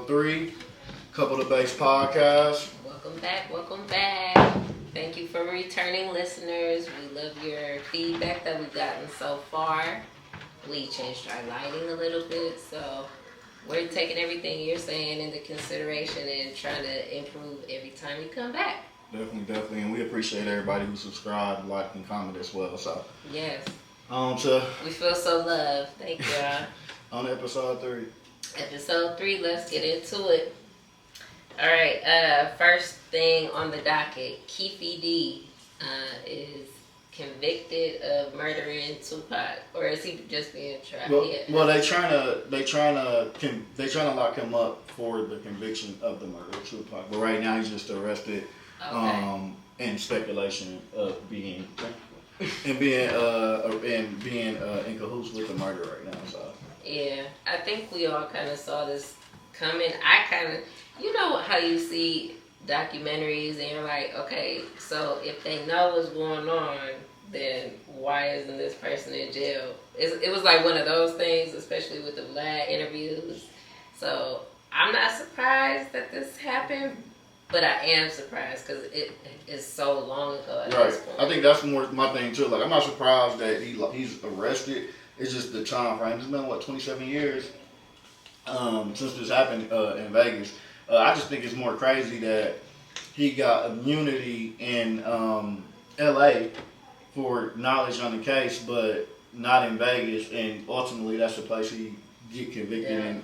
episode 3, Couple to Base podcast. Welcome back, welcome back. Thank you for returning listeners. We love your feedback that we've gotten so far. We changed our lighting a little bit, so we're taking everything you're saying into consideration and trying to improve every time you come back. Definitely, and we appreciate everybody who subscribed, liked, and commented as well. So yes, we feel so loved. Thank y'all. On episode 3. Episode 3. Let's get into it. All right. First thing on the docket: Keefe D is convicted of murdering Tupac, or is he just being tried? Well, they trying to lock him up for the conviction of the murder of Tupac, but right now he's just arrested. Okay. In speculation of being in cahoots with the murder right now. So yeah, I think we all kind of saw this coming. I kind of, you know how you see documentaries and you're like, okay, so if they know what's going on, then why isn't this person in jail? It was like one of those things, especially with the Vlad interviews. So I'm not surprised that this happened. But I am surprised because it is so long ago at this point. I think that's more my thing too. Like, I'm not surprised that he's arrested. It's just the time frame. It's been 27 years since this happened in Vegas. I just think it's more crazy that he got immunity in L.A. for knowledge on the case, but not in Vegas. And ultimately, that's the place he get convicted and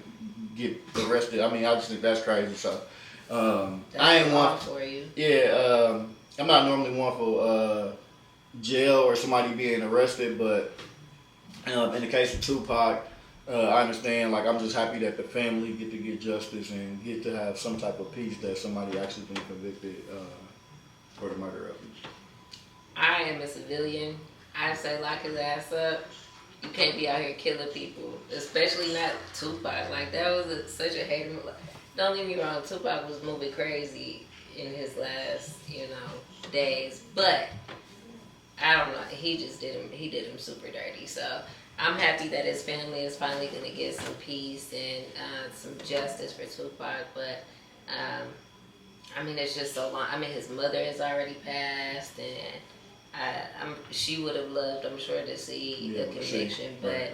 get arrested. I mean, I just think that's crazy. So. I ain't one for you. Yeah, I'm not normally one for jail or somebody being arrested, but in the case of Tupac, I understand. Like, I'm just happy that the family get to get justice and get to have some type of peace that somebody actually been convicted for the murder of him. I am a civilian. I say lock his ass up. You can't be out here killing people, especially not Tupac. Like, that was such a hater. Don't get me wrong, Tupac was moving crazy in his last, days. But I don't know. He just did him super dirty. So I'm happy that his family is finally going to get some peace and some justice for Tupac. But I mean, it's just so long. I mean, his mother has already passed, and she would have loved, I'm sure, to see the conviction. But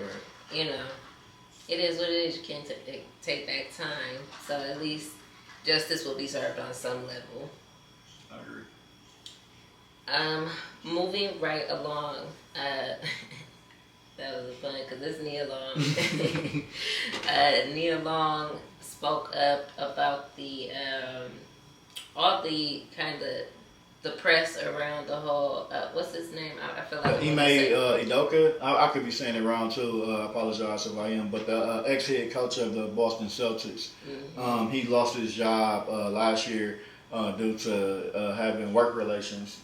it is what it is. You can't take back time. So at least justice will be served on some level. I agree. Moving right along. That was fun because it's Nia Long. Nia Long spoke up about the all the kind of the press around the whole, what's his name? I feel like Ime Udoka. I could be saying it wrong too. I apologize if I am. But the ex-head coach of the Boston Celtics, he lost his job last year due to having work relations,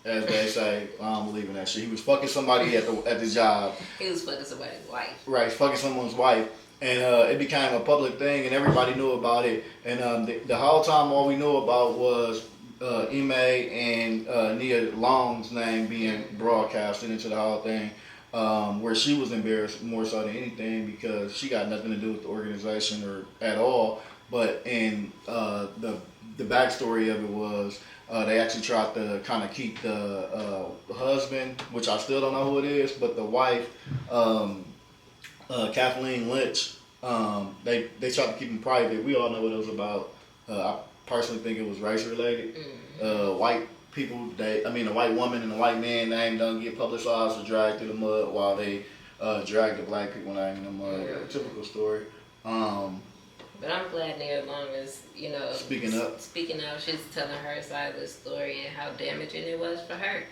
as they say. I don't believe in that shit. He was fucking somebody at the job. He was fucking somebody's wife. Right, fucking someone's wife. And it became a public thing, and everybody knew about it. And the whole time, all we knew about was Ime and Nia Long's name being broadcasted into the whole thing, where she was embarrassed more so than anything because she got nothing to do with the organization or at all. But in the backstory of it was they actually tried to kind of keep the husband, which I still don't know who it is, but the wife, Kathleen Lynch, they tried to keep him private. We all know what it was about. I personally think it was race related. White people, a white woman and a white man name don't get publicized or dragged through the mud while they drag the black people name in the mud. Typical story. But I'm glad Nia Long is, speaking up. She's telling her side of the story and how damaging it was for her.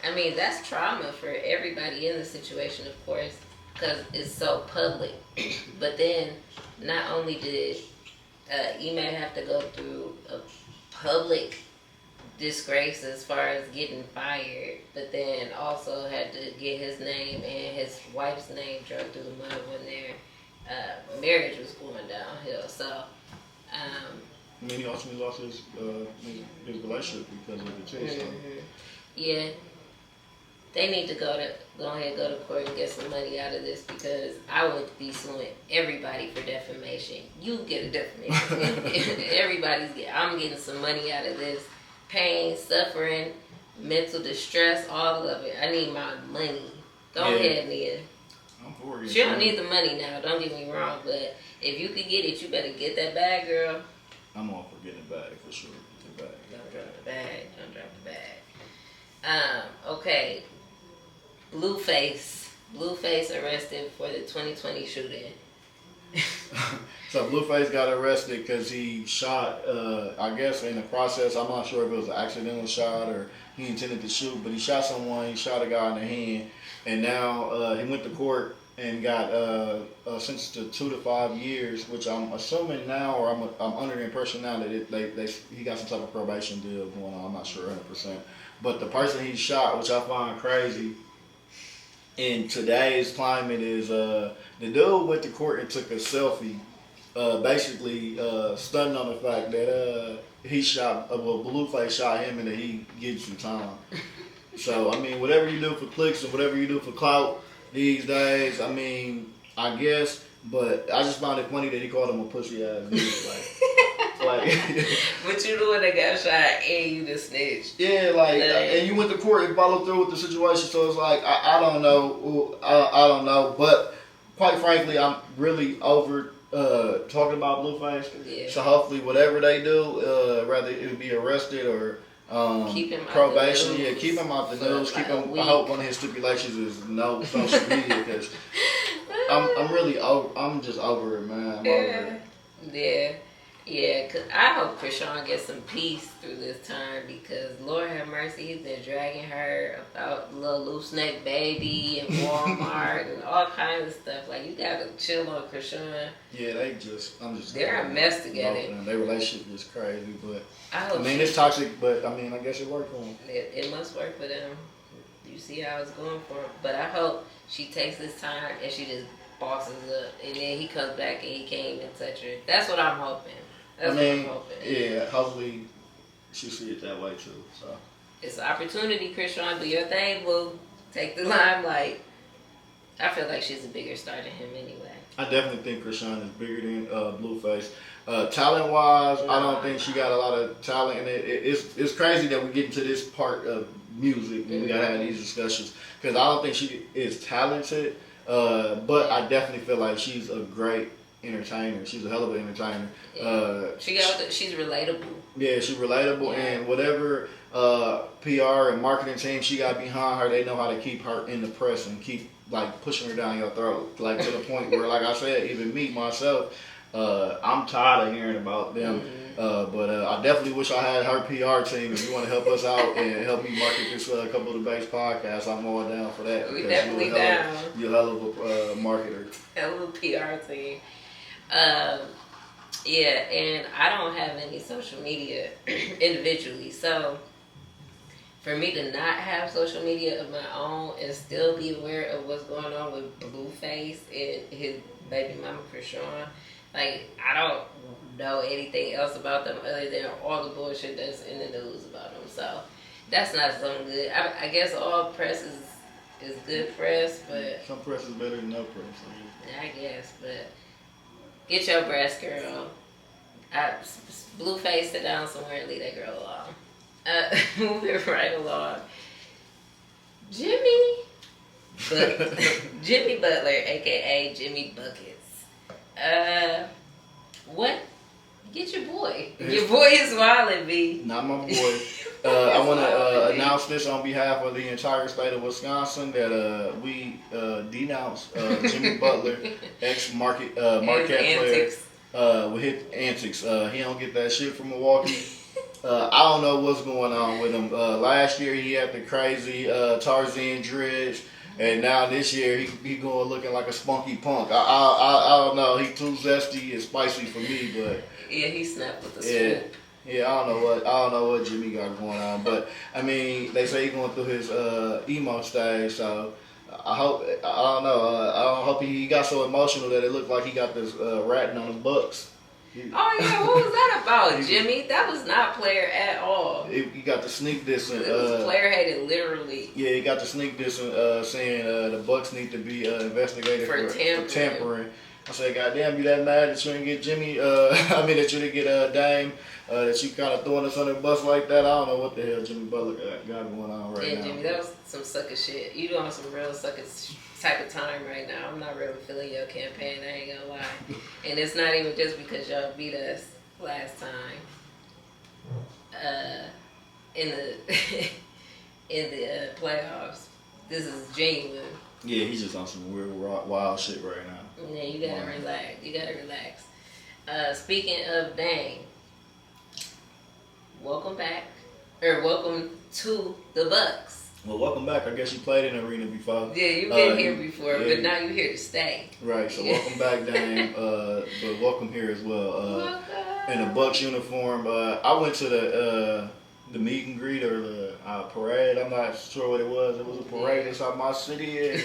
I mean, that's trauma for everybody in the situation, of course, because it's so public. But then, not only did Ime have to go through a public disgrace as far as getting fired, but then also had to get his name and his wife's name dragged through the mud when their marriage was going downhill. So, he ultimately lost his relationship because of the chase. Yeah. They need to go ahead, go to court and get some money out of this because I would be suing everybody for defamation. You get a defamation. I'm getting some money out of this. Pain, suffering, mental distress, all of it. I need my money. Go ahead, Nia. I'm for you. She don't need the money now, don't get me wrong, but if you could get it, you better get that bag, girl. I'm all for getting the bag for sure. The bag. Don't drop the bag. Don't drop the bag. Okay. Blueface arrested for the 2020 shooting. So Blueface got arrested because he shot, I guess in the process, I'm not sure if it was an accidental shot or he intended to shoot, but he shot someone, he shot a guy in the hand, and now he went to court and got sentenced to 2 to 5 years, which I'm assuming now, or I'm under the impression now that he got some type of probation deal going on. I'm not sure 100%. But the person he shot, which I find crazy, in today's climate is the dude went to court and took a selfie, basically stunning on the fact that he shot, Blueface shot him and that he gives some time. So, I mean, whatever you do for clicks and whatever you do for clout these days, I mean, I guess, but I just found it funny that he called him a pussy ass dude. Like, but you knew when they got shot and you the snitch. Yeah, and you went to court and followed through with the situation, so it's like, I don't know, I don't know, but quite frankly, I'm really over talking about Blueface. Yeah. So hopefully, whatever they do, whether it be arrested or keep him probation, out the keep him out the news. Keep him. I hope one of his stipulations is no social media because I'm really over. I'm just over it, man. I'm over it. Yeah, cause I hope Chrisean gets some peace through this time because Lord have mercy, he's been dragging her about little loose neck baby and Walmart and all kinds of stuff. Like you gotta chill on Chrisean. Yeah, they're a mess together. Their relationship is crazy, but I mean it's toxic, but I mean I guess it worked for them. It must work for them. You see how it's going for them. But I hope she takes this time and she just bosses up, and then he comes back and he can't even touch her. That's what I'm hoping. That's what I'm hoping. Yeah, hopefully she see it that way too. So it's an opportunity, Chrisean. Do your thing, boo. Take the limelight. I feel like she's a bigger star than him anyway. I definitely think Chrisean is bigger than Blueface. Talent wise, I don't think she got a lot of talent, and it's crazy that we get into this part of music when we gotta have these discussions because I don't think she is talented, but I definitely feel like she's a great entertainer. She's a hell of an entertainer. Yeah. She's relatable. Yeah, she's relatable, and whatever PR and marketing team she got behind her, they know how to keep her in the press and keep like pushing her down your throat, like to the point where, like I said, even me myself, I'm tired of hearing about them. But I definitely wish I had her PR team. If you want to help us out and help me market this Couple of the Base podcast, I'm all down for that. We definitely down. You're a hell of a marketer. Hell of a PR team. And I don't have any social media individually, so for me to not have social media of my own and still be aware of what's going on with Blueface and his baby mama Chrisean, like I don't know anything else about them other than all the bullshit that's in the news about them. So that's not something good. I guess all press is good press, but some press is better than no press. I guess, but. Get your breast, girl. Blueface, sit down somewhere and leave that girl alone. Moving right along. Jimmy Butler, a.k.a. Jimmy Buckets. What? Get your boy. Your boy is wildin', B. Not my boy. I want to announce this on behalf of the entire state of Wisconsin that we denounce Jimmy Butler, ex-Marquette player, with his antics. He don't get that shit from Milwaukee. I don't know what's going on with him. Last year he had the crazy Tarzan dreads. And now this year he going looking like a spunky punk. I don't know. He too zesty and spicy for me, but yeah, he snapped with the swoop. Yeah, I don't know what Jimmy got going on, but I mean they say he's going through his emo stage, so I hope I hope he got so emotional that it looked like he got this ratting on his bucks. Oh yeah, what was that about, Jimmy? That was not player at all. He got the sneak dissing. It was player hated, literally. Yeah, he got the sneak dissing, saying the Bucks need to be investigated for tampering. I said, goddamn, you that mad that you didn't get Jimmy? I mean, that you didn't get Dame? That you kind of throwing us under the bus like that? I don't know what the hell Jimmy Butler got going on right now. Yeah, Jimmy, that was some sucker shit. You doing some real sucker type of time right now. I'm not really feeling your campaign, I ain't gonna lie. And it's not even just because y'all beat us last time in the in the playoffs. This is genuine. Yeah, he's just on some weird, wild shit right now. Yeah, you gotta relax. You gotta relax. Speaking of Dame, welcome back, or welcome to the Bucks. Well, welcome back. I guess you played in the arena before. Yeah, you've been here before, but now you're here to stay. Right, so welcome back, Dame. But welcome here as well. In a Bucks uniform. I went to the meet and greet or the parade. I'm not sure what it was. It was a parade inside my city.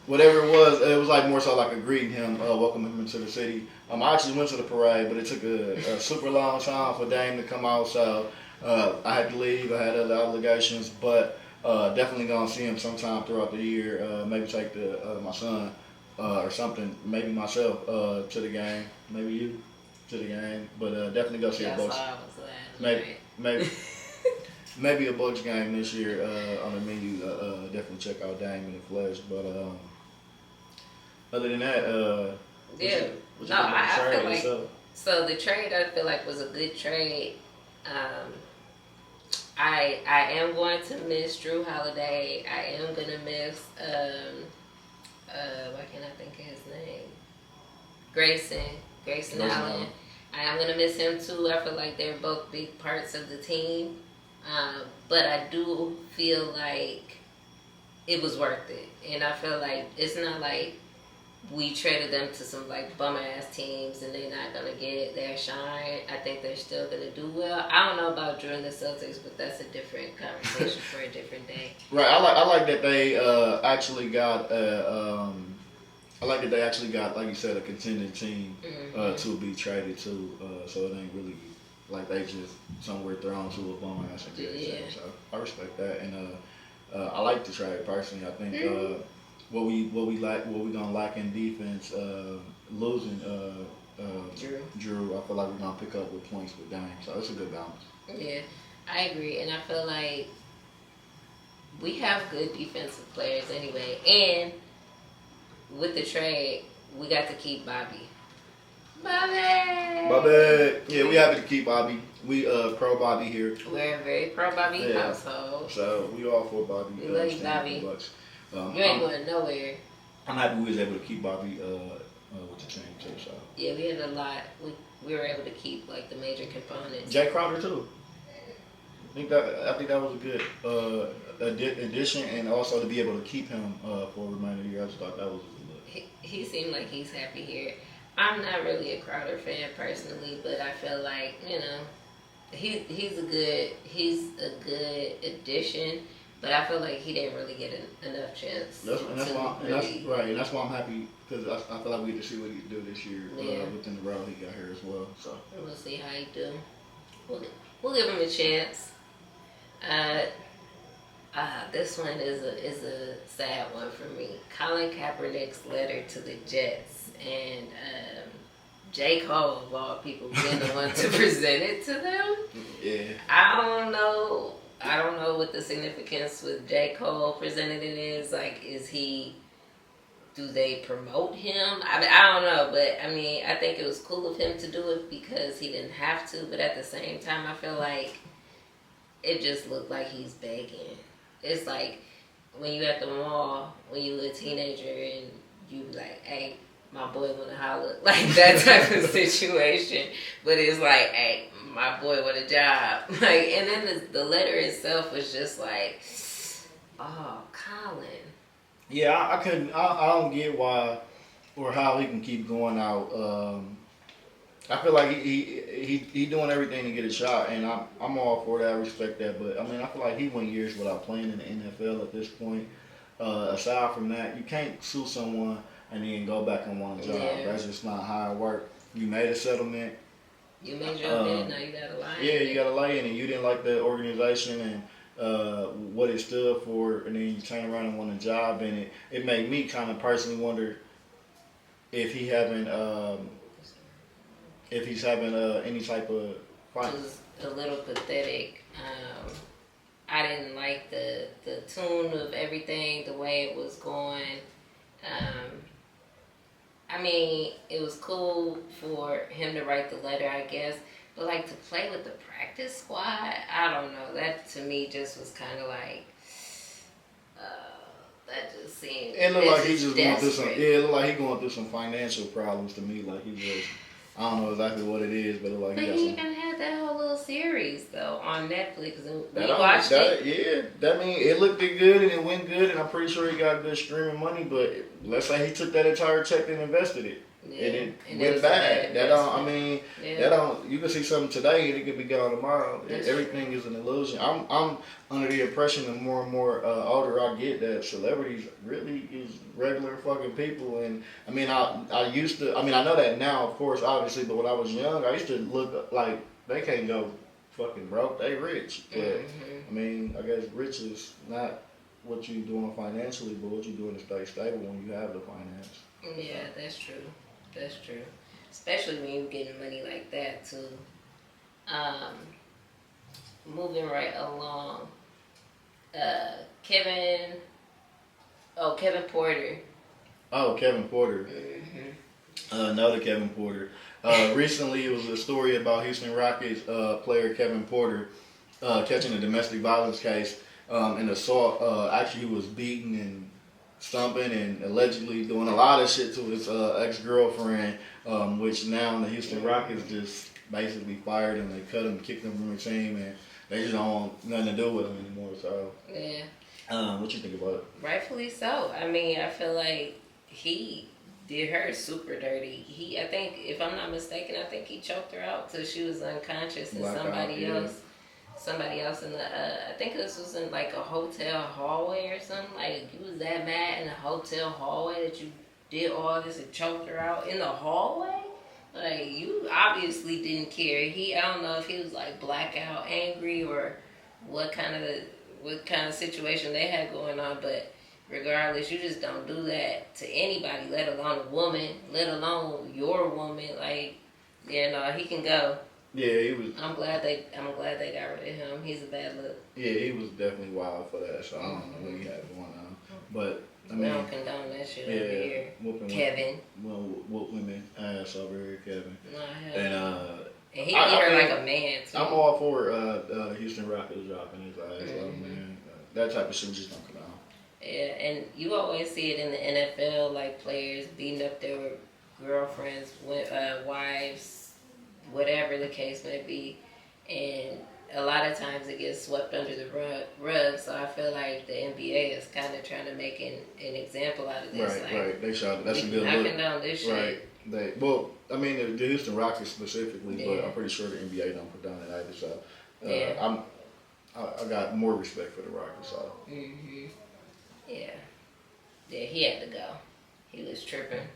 Whatever it was like more so like a greeting him, welcoming him into the city. I actually went to the parade, but it took a super long time for Dame to come out, so I had to leave. I had other obligations, but definitely gonna see him sometime throughout the year. Maybe take my son or something, maybe myself to the game, maybe you to the game, but definitely go see a Bucks. Maybe a Bucks game this year on the menu. Definitely check out Dame in the flesh, but other than that, I feel like so the trade I feel like was a good trade. I am going to miss Drew Holiday. I am gonna miss why can't I think of his name? Grayson Allen. I am gonna miss him too. I feel like they're both big parts of the team. But I do feel like it was worth it. And I feel like it's not like we traded them to some like bum ass teams and they're not gonna get their shine. I think they're still gonna do well. I don't know about Drew and the Celtics, but that's a different conversation for a different day. Right. I like that they actually got like you said, a contending team to be traded to. So it ain't really like they just somewhere thrown to a bum ass and good. Yeah. So I respect that, and I like the trade personally. I think what we gonna lack in defense, losing Drew. I feel like we're gonna pick up with points with Dame. So it's a good balance. Yeah, I agree, and I feel like we have good defensive players anyway, and with the trade, we got to keep Bobby. Yeah, we happy to keep Bobby. We pro Bobby here. We're a very pro Bobby household. So we all for Bobby. We love you, Bobby. You ain't going nowhere. I'm happy we was able to keep Bobby with the team too. So yeah, we had a lot. We were able to keep like the major components. Jay Crowder too. I think that was a good addition, and also to be able to keep him for the remainder of the year. I just thought that was a good. He seemed like he's happy here. I'm not really a Crowder fan personally, but I feel like he's a good addition. But I feel like he didn't really get enough chance. That's why I'm happy because I feel like we get to see what he can do this year within the route he got here as well. So we'll see how he do. We'll give him a chance. This one is a sad one for me. Colin Kaepernick's letter to the Jets and J. Cole of all people being the one to present it to them. Yeah. I don't know what the significance with J. Cole presenting it is. Like, do they promote him? I don't know, but I mean, I think it was cool of him to do it because he didn't have to, but at the same time, I feel like it just looked like he's begging. It's like when you at the mall, when you a teenager and you like, hey, my boy wanna holler, like that type of situation. But it's like, hey, my boy want a job, like, and then the letter itself was just like, oh, Colin. Yeah, I don't get why or how he can keep going out. I feel like he doing everything to get a shot, and I'm all for that. I respect that, but I mean, I feel like he went years without playing in the NFL at this point. Aside from that, you can't sue someone and then go back and want a job. Yeah. That's just not how it works. You made a settlement. You made your bed, now you gotta lie. Yeah, you gotta lie in it. You didn't like the organization and what it stood for, and then you turn around and want a job in it. It made me kind of personally wonder if he having if he's having any type of fight. It was a little pathetic. I didn't like the tune of everything, the way it was going. I mean, it was cool for him to write the letter, I guess, but like to play with the practice squad, I don't know. That to me just was kind of like, that just seemed. It looked like he just desperate. going through some. Yeah, it looked like he going through some financial problems to me. Like he just, I don't know exactly what it is, but it looked like But he got he some. even had that whole little series though on Netflix. We That watched it. Yeah, that mean it looked good and it went good, and I'm pretty sure he got good streaming money. But let's say he took that entire check and invested it, Yeah. and And it it went was bad. a That bad don't. I investment. mean, Yeah. that don't. You can see something today and it could be gone tomorrow. That's Everything is an illusion. I'm under the impression the more and more older I get that celebrities really is regular fucking people. And I mean, I used to. I mean, I know that now, of course, obviously. But when I was young, I used to look like they can't go fucking broke. They rich. But I mean, I guess rich is not what you doing financially, but what you doing to stay stable when you have the finance. Yeah, that's true. That's true. Especially when you're getting money like that too. Moving right along. Kevin Porter. Oh, Kevin Porter. Another Kevin Porter. Recently, it was a story about Houston Rockets player Kevin Porter catching a domestic violence case, an assault. Actually, he was beaten and stumping and allegedly doing a lot of shit to his ex-girlfriend, which now the Houston Rockets just basically fired him. They cut him, kicked him from the team, and they just don't want nothing to do with him anymore. So, Yeah. what you think about it? Rightfully so. I mean, I feel like he did her super dirty. I think, if I'm not mistaken, I think he choked her out till she was unconscious, and somebody else in the, I think this was in like a hotel hallway or something. Like, you was that mad in a hotel hallway that you did all this and choked her out in the hallway? Like, you obviously didn't care. I don't know if he was like blackout angry or what kind of situation they had going on, but regardless, you just don't do that to anybody, let alone a woman, let alone your woman. Like, he can go. Yeah, he was. I'm glad they got rid of him. He's a bad look. Yeah, he was definitely wild for that. So I don't know what he had going on, but I mean, we don't condone that shit over here, Kevin. Whoop women ass over here, Kevin. No, And he beat her like a man too. I'm all for Houston Rockets dropping his ass. Man, that type of shit just don't come out. Yeah, and you always see it in the NFL, like players beating up their girlfriends, wives, whatever the case may be, and a lot of times it gets swept under the rug. So I feel like the NBA is kind of trying to make an example out of this. Right. They shot. That's a good look. Knocking down this shit. Right. I mean, the Houston Rockets specifically, but I'm pretty sure the NBA don't put down that either. So I got more respect for the Rockets. So. Yeah, he had to go. He was tripping.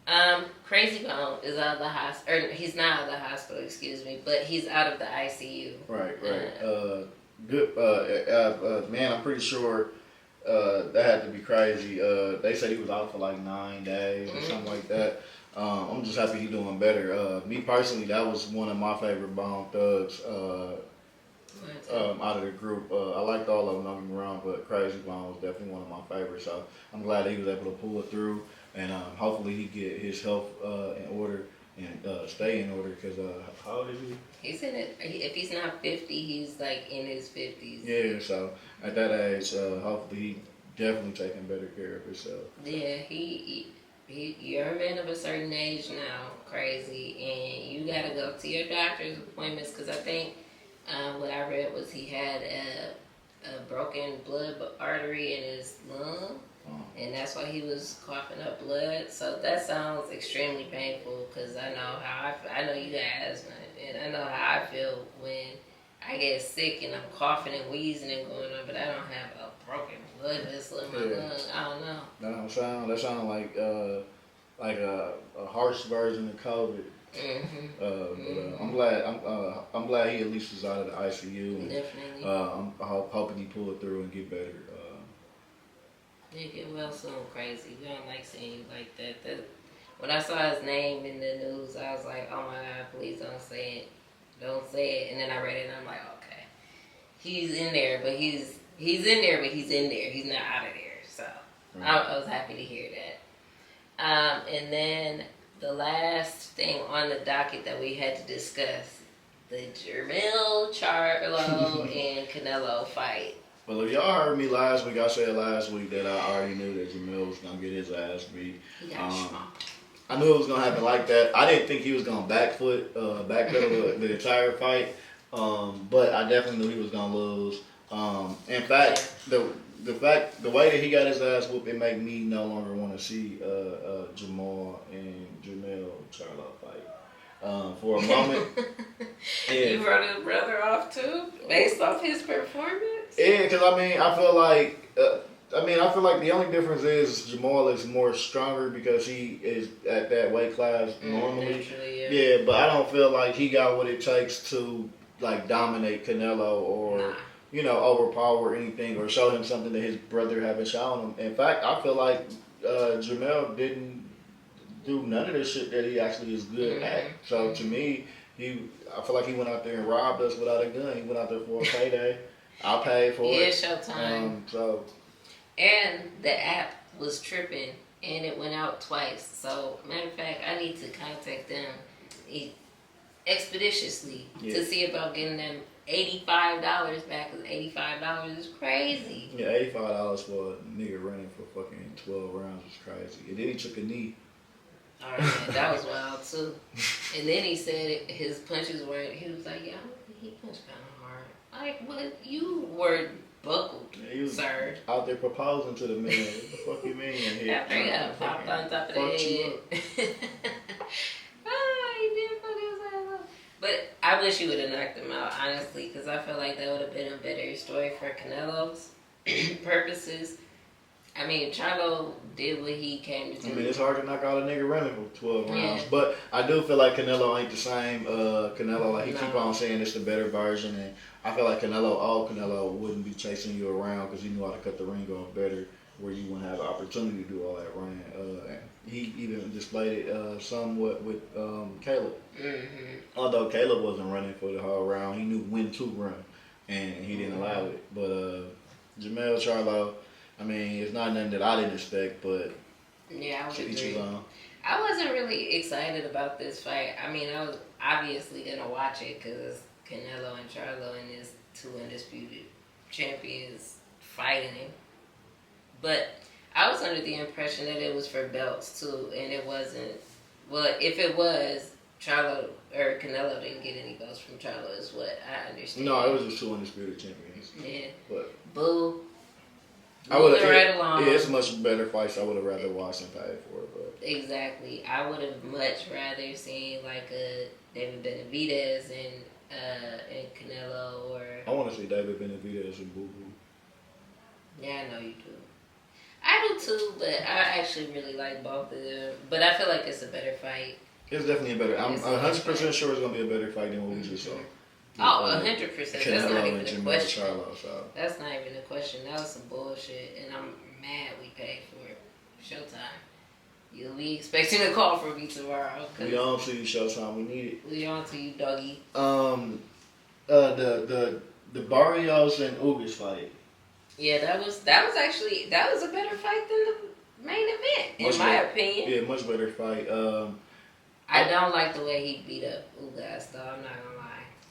Krayzie Bone is out of the hospital. Or he's not out of the hospital, excuse me, but he's out of the ICU. Right. Good. Man, I'm pretty sure that had to be crazy. They said he was out for like 9 days or something like that. I'm just happy he's doing better. Me personally, that was one of my favorite Bone Thugs out of the group. I liked all of them, don't get me wrong, but Krayzie Bone was definitely one of my favorites. So I'm glad that he was able to pull it through, and hopefully he get his health in order and stay in order. Because how old is he? He's in it. If he's not 50, he's like in his 50s. Yeah. So at that age, hopefully he definitely taking better care of himself. Yeah, you're a man of a certain age now, Krayzie, and you gotta go to your doctor's appointments, because I think what I read was he had a broken blood artery in his lung, and that's why he was coughing up blood. So that sounds extremely painful, because I know you got asthma, and I know how I feel when I get sick and I'm coughing and wheezing and going on, but I don't have a broken blood vessel in my lung. I don't know. That sound like like a harsh version of COVID. I'm glad he at least was out of the ICU. And, Definitely. I'm hoping he pull it through and get better. You get well soon, Krayzie. We don't like seeing you like that. When I saw his name in the news, I was like, oh my God, please don't say it. Don't say it. And then I read it and I'm like, okay. He's in there, but he's in there, but he's in there. He's not out of there. So I was happy to hear that. And then the last thing on the docket that we had to discuss, the Jermell, Charlo, and Canelo fight. Well, if y'all heard me last week, I said last week that I already knew that Jermell was going to get his ass beat. He got smoked. I knew it was going to happen like that. I didn't think he was going to backpedal the entire fight, but I definitely knew he was going to lose. In fact, the way that he got his ass whooped, it made me no longer want to see Jermell and Jermell Charlo fight. For a moment. You wrote his brother off too, based off his performance? Yeah, because I feel like the only difference is Jermell is more stronger because he is at that weight class normally. Yeah, but I don't feel like he got what it takes to like dominate Canelo or overpower anything or show him something that his brother haven't shown him. In fact, I feel like Jermell didn't do none of the shit that he actually is good at. So to me, I feel like he went out there and robbed us without a gun. He went out there for a payday. I paid for it. Yeah, Showtime. And the app was tripping, and it went out twice. So, matter of fact, I need to contact them expeditiously to see about getting them $85 back, because $85 is crazy. Yeah, $85 for a nigga running for fucking 12 rounds is crazy. And then he took a knee. Alright, that was wild too. And then he said his punches weren't, he was like, yeah, he punched kind of hard. Like, well, you were buckled, he was sir. Out there proposing to the man. What the fuck you mean? After he got popped on top of the head. He did fuck his ass up. But I wish you would have knocked him out, honestly, because I feel like that would have been a better story for Canelo's purposes. I mean, Charlo did what he came to do. I mean, it's hard to knock out a nigga running for 12 rounds. But I do feel like Canelo ain't the same Canelo. Like, he keep on saying it's the better version. And I feel like Canelo wouldn't be chasing you around because he knew how to cut the ring off better where you wouldn't have the opportunity to do all that running. He even displayed it somewhat with Caleb. Although Caleb wasn't running for the whole round, he knew when to run. And he didn't allow it. But Jermell Charlo, I mean, it's not nothing that I didn't expect, but yeah, I would agree. I wasn't really excited about this fight. I mean, I was obviously going to watch it because Canelo and Charlo and his two undisputed champions fighting him. But I was under the impression that it was for belts too, and it wasn't. Well, if it was, Charlo or Canelo didn't get any belts from Charlo, is what I understand. No, it was just two undisputed champions. Yeah. But boo. I would have right along. Yeah, it's a much better fight, so I would have rather watched and paid for it. But exactly, I would have much rather seen like a David Benavidez and Canelo, or I want to see David Benavidez and Boo Boo. Yeah, I know you do. I do too, but I actually really like both of them. But I feel like it's a better fight. It's definitely a better. I'm 100% sure it's gonna be a better fight than what we just saw. Oh, 100%. That's not even a question. Charlo, so. That's not even a question. That was some bullshit, and I'm mad we paid for it. Showtime. You'll be expecting a call from me tomorrow. We on to you, Showtime. We need it. We on to you, doggy. The Barrios and Ugas fight. Yeah, that was a better fight than the main event, in my opinion. Yeah, much better fight. I don't like the way he beat up Ugas, though. I'm not gonna lie.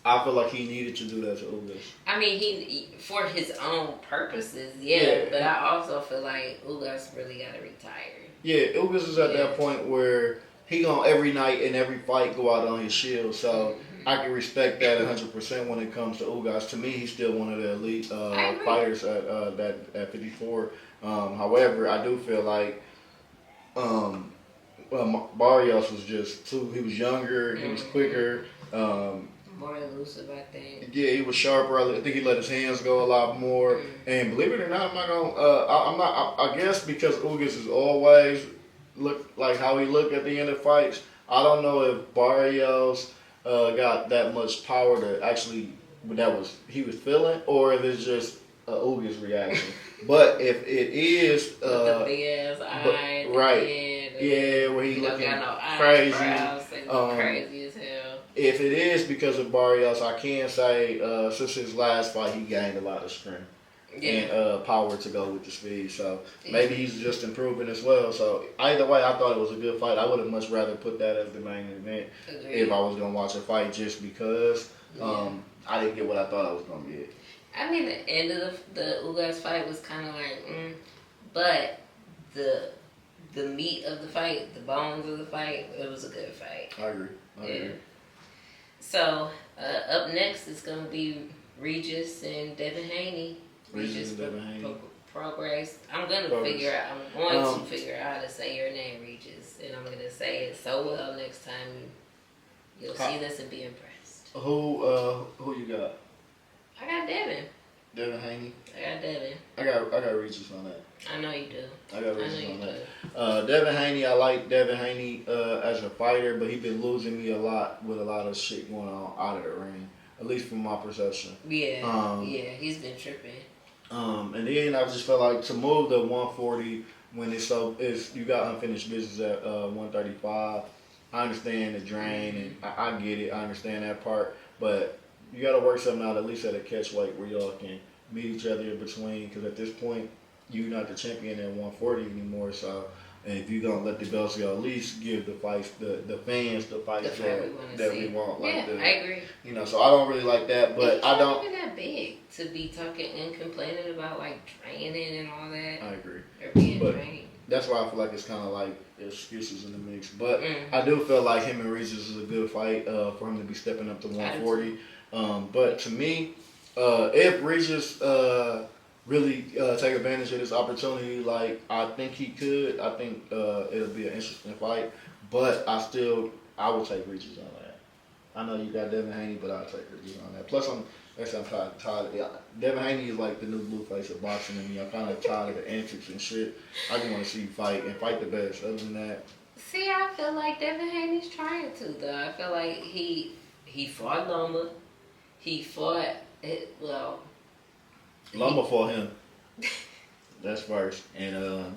I feel like he needed to do that to Ugas. I mean, he for his own purposes, yeah. But I also feel like Ugas really gotta retire. Yeah, Ugas is at that point where he gonna every night and every fight go out on his shield. So I can respect that 100% when it comes to Ugas. To me, he's still one of the elite fighters at 54. However, I do feel like Barrios was just too. He was younger. He was quicker. More elusive, I think. Yeah, he was sharper. I think he let his hands go a lot more. And believe it or not, I'm not gonna. I guess because Ugas is always look like how he looked at the end of fights, I don't know if Barrios got that much power to actually he was feeling, or if it's just a Ugas reaction. But if it is, with the big ass eye, right? Yeah, where he looking crazy, crazy as hell. If it is because of Barrios, I can say since his last fight, he gained a lot of strength. And power to go with the speed. So maybe he's just improving as well. So either way, I thought it was a good fight. I would have much rather put that as the main event if I was going to watch a fight just because I didn't get what I thought I was going to get. I mean, the end of the Ugas fight was kind of like, but the meat of the fight, the bones of the fight, it was a good fight. I agree. So up next is going to be Regis and Devin Haney. Regis and Devin Haney. Progress. I'm going to figure out how to say your name, Regis, and I'm going to say it so well next time you'll see this and be impressed. Who you got? I got Devin. Devin Haney. I got Devin. I got Regis on that. I know you do. I got Regis on that. Devin Haney, I like Devin Haney as a fighter, but he's been losing me a lot with a lot of shit going on out of the ring, at least from my perception. Yeah, he's been tripping. And then I just felt like to move to 140 when you got unfinished business at 135. I understand the drain and I get it. I understand that part, but you got to work something out at least at a catch weight where y'all can meet each other in between. Because at this point, you're not the champion at 140 anymore. So, and if you're gonna let the belts go, at least give the fights the fans the fights that we want. Like I agree. You know, so I don't really like that, but I don't. It's not even that big to be talking and complaining about like draining and all that. I agree. Or being drained. That's why I feel like it's kind of like excuses in the mix. But I do feel like him and Regis is a good fight for him to be stepping up to 140. But to me, if Regis really take advantage of this opportunity, like I think he could, I think it'll be an interesting fight. But I would take Regis on that. I know you got Devin Haney, but I'll take Regis on that. Plus, I'm tired of it. Devin Haney is like the new Blueface of boxing to me. I'm kind of tired of the antics and shit. I just want to see you fight and fight the best. Other than that, see, I feel like Devin Haney's trying to though. I feel like he fought Loma. He fought Loma fought him. That's first, and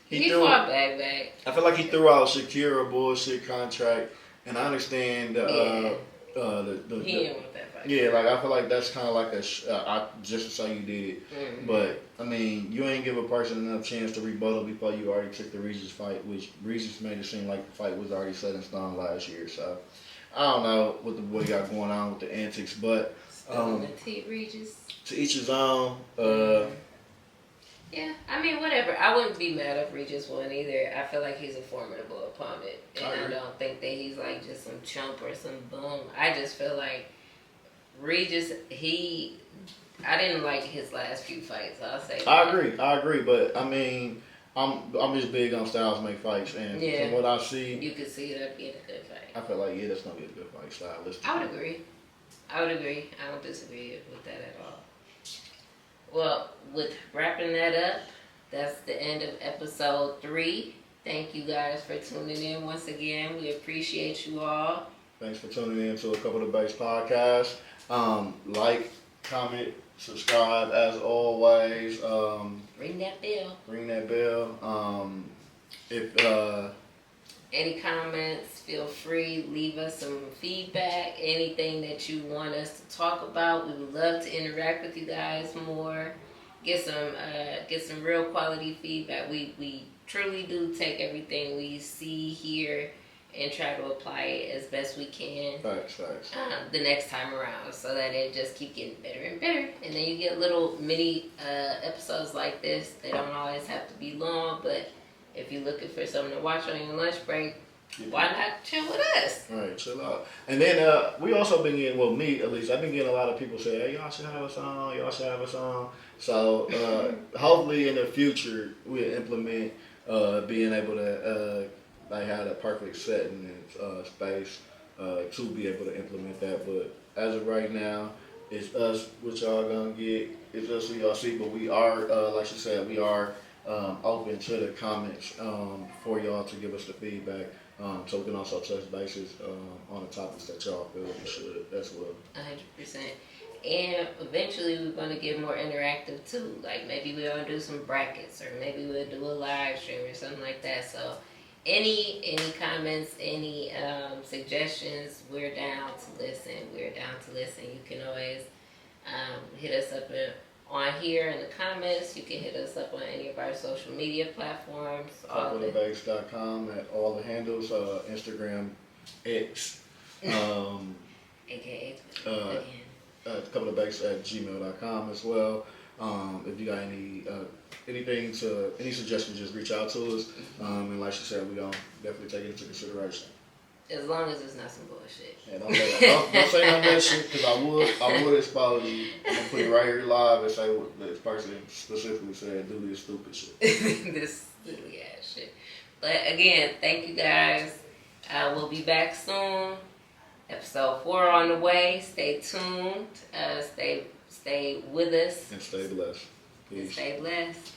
he fought back. I feel like he threw out Shakira bullshit contract, and I understand he didn't want that fight. Yeah, like I feel like that's kind of like just to say you did it, but I mean you ain't give a person enough chance to rebuttal before you already took the Regis fight, which Regis made it seem like the fight was already set in stone last year. So I don't know what the boy got going on with the antics, but Regis. To each his own. Yeah, I mean, whatever. I wouldn't be mad if Regis won either. I feel like he's a formidable opponent. And I don't think that he's like just some chump or some bum. I just feel like Regis, I didn't like his last few fights. I'll say that. I agree. But, I mean, I'm just big on styles make fights. And from what I see. You could see that being a good fight. I feel like, that's going to be a good fight stylistically. I would agree. I don't disagree with that at all. Well, with wrapping that up, that's the end of episode 3. Thank you guys for tuning in once again. We appreciate you all. Thanks for tuning in to a Couple of Base podcast. Like, comment, subscribe as always. Ring that bell. If any comments, feel free, leave us some feedback, anything that you want us to talk about. We would love to interact with you guys more, get some real quality feedback. We truly do take everything we see here and try to apply it as best we can. Facts. The next time around, so that it just keep getting better and better. And then you get little mini episodes like this. They don't always have to be long, but if you're looking for something to watch on your lunch break, why not chill with us? Right, chill out. And then we also been getting, well, me at least, I've been getting a lot of people say, hey, y'all should have us on. So hopefully in the future we'll implement being able to have that perfect setting and space to be able to implement that. But as of right now, it's us, what y'all gonna get. It's us who y'all see, but we are, like she said, we are open to the comments for y'all to give us the feedback. So we can also touch bases on the topics that y'all feel we should as well. 100%. And eventually we're going to get more interactive too. Like maybe we'll do some brackets, or maybe we'll do a live stream or something like that. So any comments, any suggestions, we're down to listen. We're down to listen. You can always hit us up on here in the comments. You can hit us up on any of our social media platforms. Talkofthebase.com at all the handles, Instagram, X, aka again. Couple of base at gmail.com as well. If you got any suggestions, just reach out to us. And like she said, we gonna definitely take it into consideration. As long as it's not some bullshit. Yeah, don't say none of that shit, because I would expose you. I'm gonna put it right here live and say what this person specifically said. Do this stupid shit. This silly ass shit. But again, thank you guys. We'll be back soon. Episode 4 on the way. Stay tuned. Stay with us. And stay blessed. Peace. And stay blessed.